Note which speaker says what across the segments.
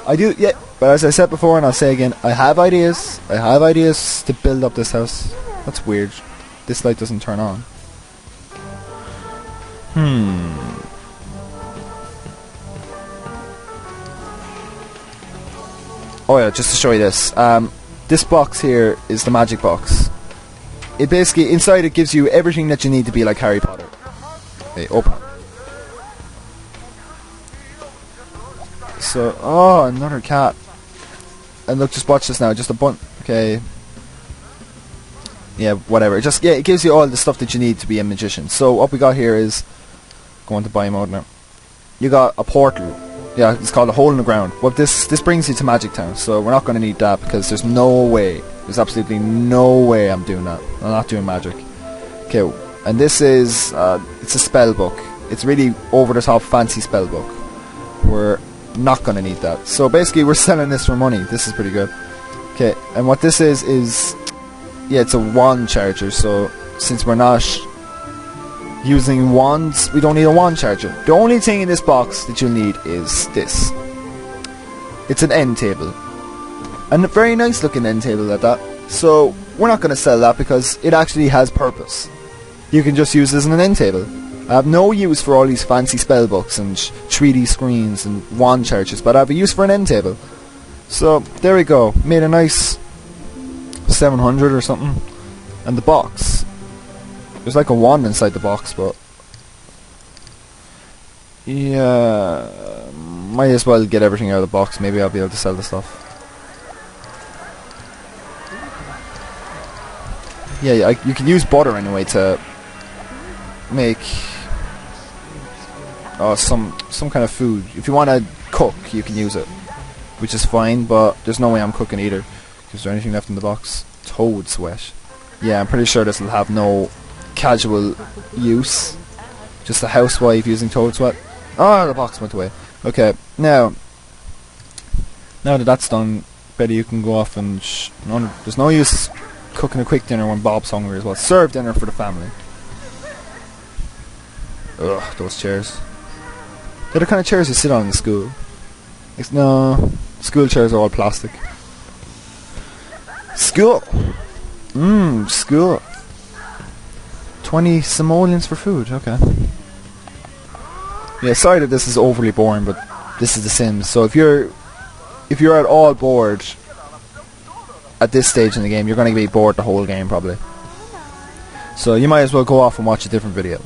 Speaker 1: I do, yeah. But as I said before, and I'll say again, I have ideas. I have ideas to build up this house. That's weird. This light doesn't turn on. Oh yeah, just to show you this. This box here is the magic box. It basically, inside it gives you everything that you need to be like Harry Potter. Okay, open it. So, oh, another cat. And look, just watch this now, just a button. Okay. Yeah, whatever. Just, yeah, it gives you all the stuff that you need to be a magician. So what we got here is, go on to buy mode now. You got a portal. Yeah, it's called a hole in the ground. Well, this brings you to Magic Town, so we're not going to need that because there's no way, there's absolutely no way I'm doing that. I'm not doing magic. Okay, and this is, it's a spell book. It's really over-the-top fancy spell book. We're not going to need that. So basically, we're selling this for money. This is pretty good. Okay, and what this is, yeah, it's a wand charger. So since we're not using wands, we don't need a wand charger. The only thing in this box that you'll need is this. It's an end table. And a very nice looking end table at that. So we're not going to sell that because it actually has purpose. You can just use this as an end table. I have no use for all these fancy spell books and 3D screens and wand chargers, but I have a use for an end table. So there we go. Made a nice 700 or something. And the box. There's like a wand inside the box, but yeah, might as well get everything out of the box. Maybe I'll be able to sell the stuff. Yeah, you can use butter anyway to make some kind of food. If you want to cook, you can use it, which is fine. But there's no way I'm cooking either. Is there anything left in the box? Toad sweat. Yeah, I'm pretty sure this will have no casual use. Just a housewife using toad sweat. Oh, the box went away. Okay, now that that's done, Betty, you can go off and there's no use cooking a quick dinner when Bob's hungry as well. Serve dinner for the family. Ugh, those chairs. They're the kind of chairs you sit on in school. No, school chairs are all plastic. School. School. 20 simoleons for food, okay. Yeah, sorry that this is overly boring, but this is The Sims. So if you're at all bored at this stage in the game, you're going to be bored the whole game probably. So you might as well go off and watch a different video.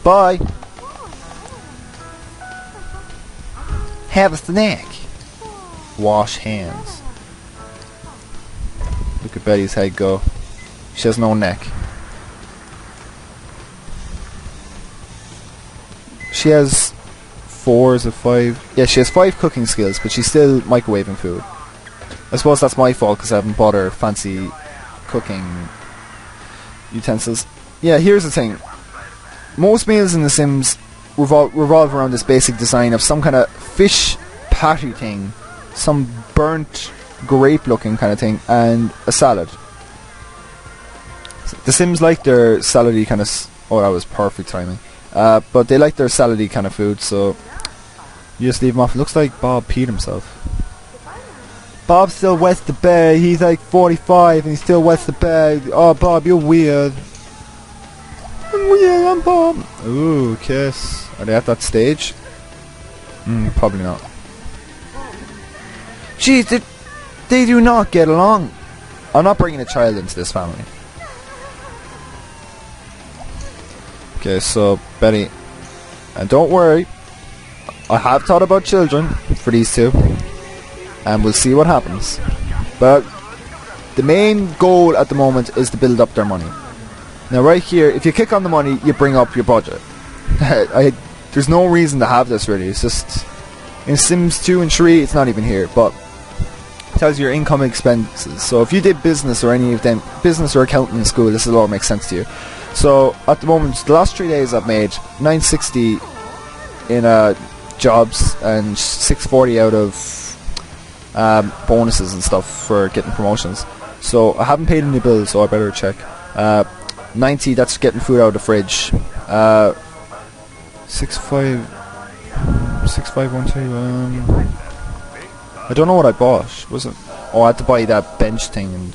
Speaker 1: Bye! Have a snack. Wash hands. Look at Betty's head go. She has no neck. She has 4, is it 5? Yeah, she has 5 cooking skills, but she's still microwaving food. I suppose that's my fault because I haven't bought her fancy cooking utensils. Yeah, here's the thing. Most meals in The Sims revolve around this basic design of some kind of fish patty thing, some burnt grape looking kind of thing, and a salad. The Sims like their salady kind of... oh, that was perfect timing. But they like their salady kind of food, so you just leave them off. It looks like Bob peed himself. Bob still wets the bed. He's like 45 and he still wets the bed. Oh, Bob, you're weird. I'm weird, I'm Bob. Ooh, kiss. Are they at that stage? Probably not. Jeez, they do not get along. I'm not bringing a child into this family. Okay, so Betty, and don't worry, I have thought about children for these two, and we'll see what happens. But the main goal at the moment is to build up their money. Now right here, if you click on the money, you bring up your budget. There's no reason to have this really. It's just in Sims 2 and 3, it's not even here, but it tells you your income and expenses. So if you did business or any of them, business or accounting in school, this will all make sense to you. So at the moment, the last 3 days I've made 960 in jobs and 640 out of bonuses and stuff for getting promotions. So I haven't paid any bills, so I better check. 90, that's getting food out of the fridge. 6512. I don't know what I bought. Was it? Oh, I had to buy that bench thing and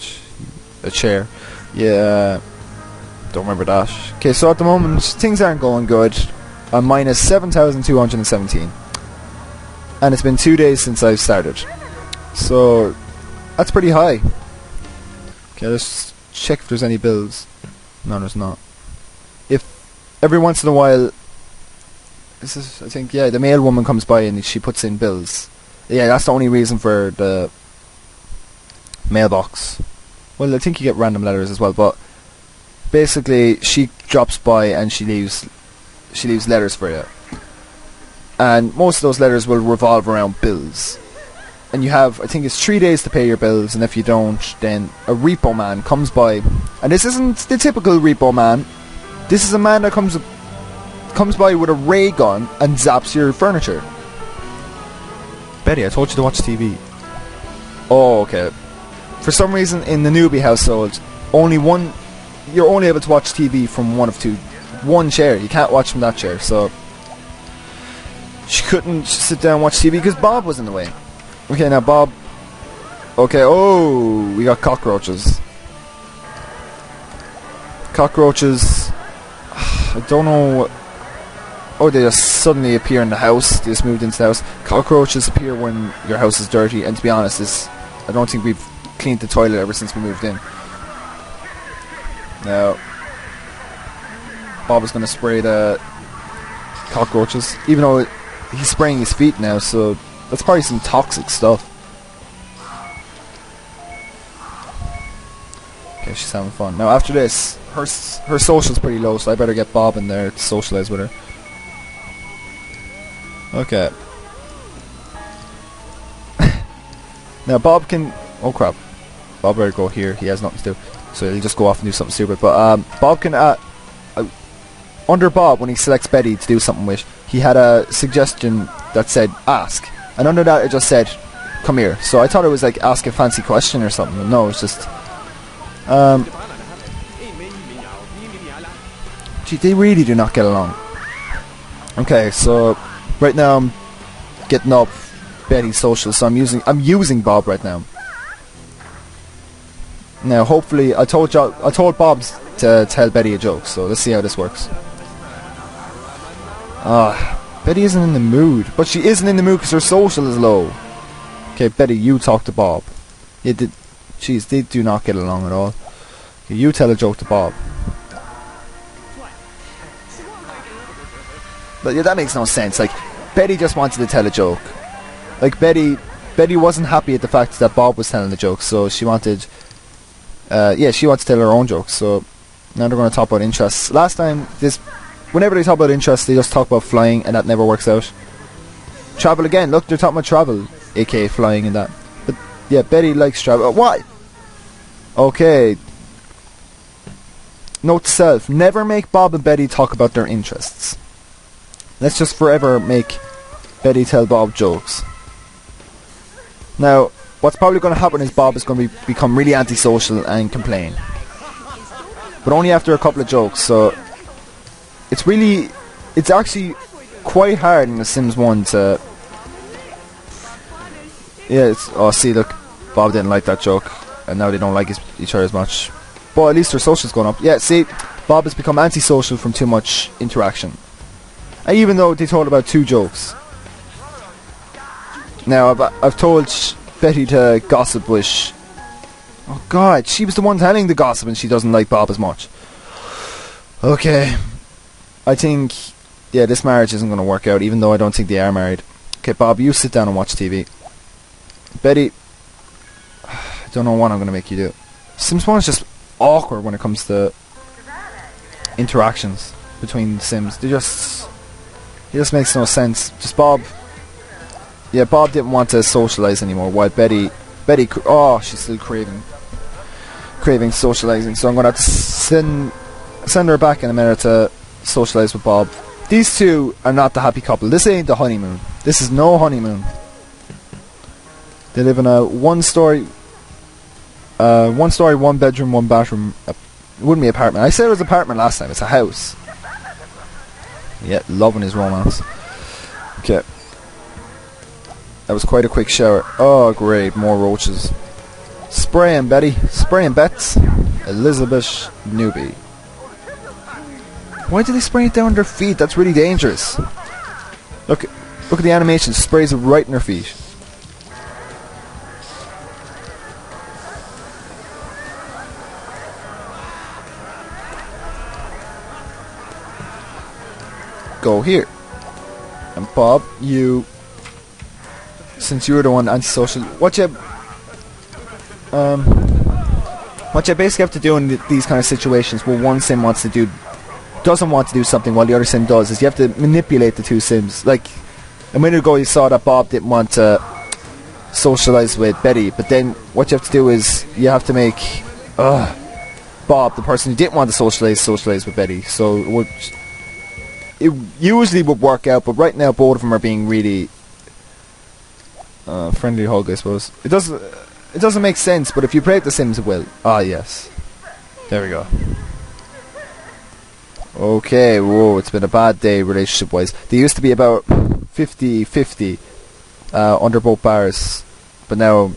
Speaker 1: a chair. Yeah, don't remember that. Okay, so at the moment things aren't going good. I'm minus 7,217, and it's been 2 days since I've started. So that's pretty high. Okay, let's check if there's any bills. No, there's not. If every once in a while, this is, I think, yeah, the mail woman comes by and she puts in bills. Yeah, that's the only reason for the mailbox. Well, I think you get random letters as well, but basically she drops by and she leaves letters for you. And most of those letters will revolve around bills. And you have, I think it's 3 days to pay your bills, and if you don't, then a repo man comes by. And this isn't the typical repo man. This is a man that comes by with a ray gun and zaps your furniture. Betty, I told you to watch TV. Oh, okay. For some reason, in the newbie household, you're only able to watch TV from one chair. You can't watch from that chair, so she couldn't sit down and watch TV because Bob was in the way. Okay, now Bob. Okay, oh, we got cockroaches. Cockroaches. I don't know what. Oh, they just suddenly appear in the house. They just moved into the house. Cockroaches appear when your house is dirty, and to be honest, I don't think we've cleaned the toilet ever since we moved in. Now, Bob is going to spray the cockroaches, even though he's spraying his feet now, so that's probably some toxic stuff. Okay, she's having fun. Now after this, her social's pretty low, so I better get Bob in there to socialise with her. Okay. Now Bob can... Oh crap. Bob better go here, he has nothing to do. So he'll just go off and do something stupid. But Bob can... under Bob, when he selects Betty to do something with, he had a suggestion that said, ask. And under that it just said, come here. So I thought it was like, ask a fancy question or something. But no, it's just... gee, they really do not get along. Okay, so... right now I'm getting up Betty's social, so I'm using Bob right now. Now hopefully, I told Bob to tell Betty a joke, so let's see how this works. Betty isn't in the mood, but she isn't in the mood because her social is low. Okay, Betty, you talk to Bob. Jeez, they do not get along at all. Okay, you tell a joke to Bob. But yeah, that makes no sense. Like, Betty just wanted to tell a joke. Like, Betty wasn't happy at the fact that Bob was telling the joke, so she wanted... she wants to tell her own jokes, so... now they're going to talk about interests. Last time, whenever they talk about interests, they just talk about flying, and that never works out. Travel again. Look, they're talking about travel, aka flying and that. But, yeah, Betty likes travel. What? Okay. Note to self. Never make Bob and Betty talk about their interests. Let's just forever make Betty tell Bob jokes. Now, what's probably going to happen is Bob is going to become really antisocial and complain. But only after a couple of jokes, so... it's actually quite hard in The Sims 1 to... yeah, oh, see, look, Bob didn't like that joke, and now they don't like each other as much. But at least their social's going up. Yeah, see, Bob has become antisocial from too much interaction. And even though they told about 2 jokes. Now, I've told Betty to gossip with... oh god, she was the one telling the gossip and she doesn't like Bob as much. Okay. I think... yeah, this marriage isn't going to work out, even though I don't think they are married. Okay, Bob, you sit down and watch TV. Betty... I don't know what I'm going to make you do. Sims 1 is just awkward when it comes to interactions between Sims. It just makes no sense. Just Bob... yeah, Bob didn't want to socialise anymore, while Betty... oh, she's still craving socialising, so I'm going to have to send her back in a minute to socialise with Bob. These two are not the happy couple. This ain't the honeymoon. This is no honeymoon. They live in a one story, 1 bedroom, 1 bathroom. It wouldn't be apartment. I said it was apartment last time. It's a house. Yeah, loving his romance. Okay. That was quite a quick shower. Oh, great. More roaches. Spraying, Betty. Spraying, Bets. Elizabeth Newby. Why did they spray it down their feet? That's really dangerous. Look at the animation. Sprays it right in their feet. Go here. And Bob, you... Since you were the one antisocial... What you basically have to do in these kind of situations where one sim doesn't want to do something while the other sim does is you have to manipulate the two sims. Like, a minute ago you saw that Bob didn't want to socialise with Betty, but then what you have to do is you have to make Bob, the person who didn't want to socialise with Betty. So it usually would work out, but right now both of them are being really friendly hug, I suppose. It doesn't make sense, but if you play it the Sims it will. Ah, yes. There we go. Okay, whoa, it's been a bad day relationship wise. They used to be about 50-50 under both bars, but now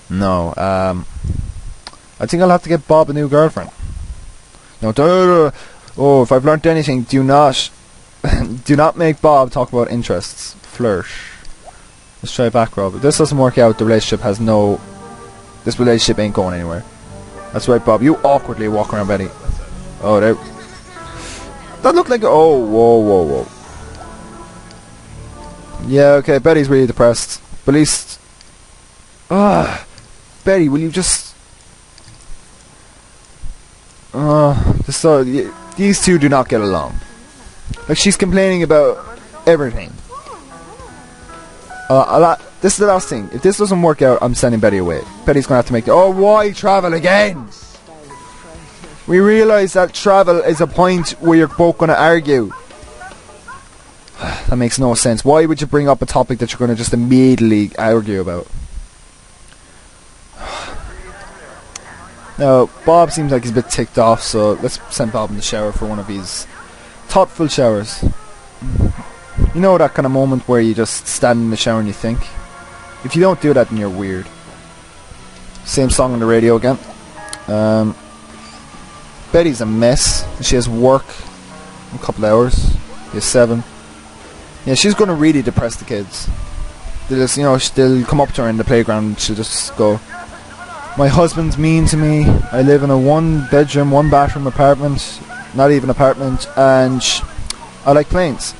Speaker 1: no. I think I'll have to get Bob a new girlfriend. No, oh, if I've learnt anything, do not make Bob talk about interests. Flirt. Let's try back, Rob. If this doesn't work out, this relationship ain't going anywhere. That's right, Bob. You awkwardly walk around Betty. Oh, that looked like... Oh, whoa. Yeah, okay, Betty's really depressed. But at least... Betty, will you just... These two do not get along. Like, she's complaining about everything. This is the last thing. If this doesn't work out, I'm sending Betty away. Betty's gonna have to make why travel again? We realise that travel is a point where you're both gonna argue. That makes no sense. Why would you bring up a topic that you're gonna just immediately argue about? Now, Bob seems like he's a bit ticked off, so let's send Bob in the shower for one of these thoughtful showers. You know that kind of moment where you just stand in the shower and you think? If you don't do that, then you're weird. Same song on the radio again. Betty's a mess. She has work in a couple of hours. He has 7. Yeah, she's going to really depress the kids. They'll just, they'll come up to her in the playground and she'll just go, "My husband's mean to me. I live in a 1-bedroom, 1-bathroom apartment. Not even apartment. And I like planes."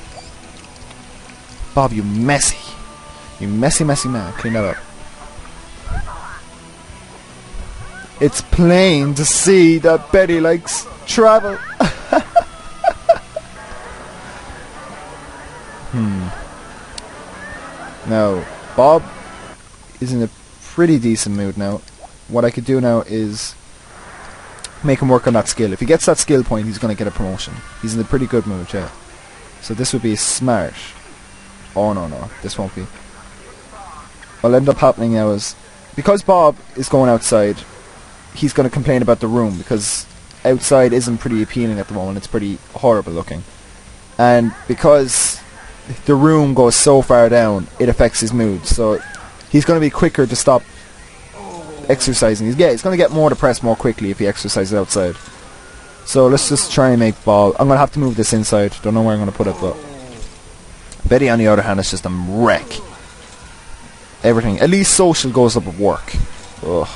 Speaker 1: Bob, you messy man. Clean that up. It's plain to see that Betty likes travel. Now, Bob is in a pretty decent mood now. What I could do now is make him work on that skill. If he gets that skill point, he's going to get a promotion. He's in a pretty good mood, yeah. So this would be smart. Oh, no, this won't be. What'll end up happening now is, because Bob is going outside, he's going to complain about the room, because outside isn't pretty appealing at the moment. It's pretty horrible looking. And because the room goes so far down, it affects his mood. So he's going to be quicker to stop exercising. He's going to get more depressed more quickly if he exercises outside. So let's just try and make Bob... I'm going to have to move this inside. Don't know where I'm going to put it, but... Betty, on the other hand, is just a wreck. Everything. At least social goes up at work. Ugh.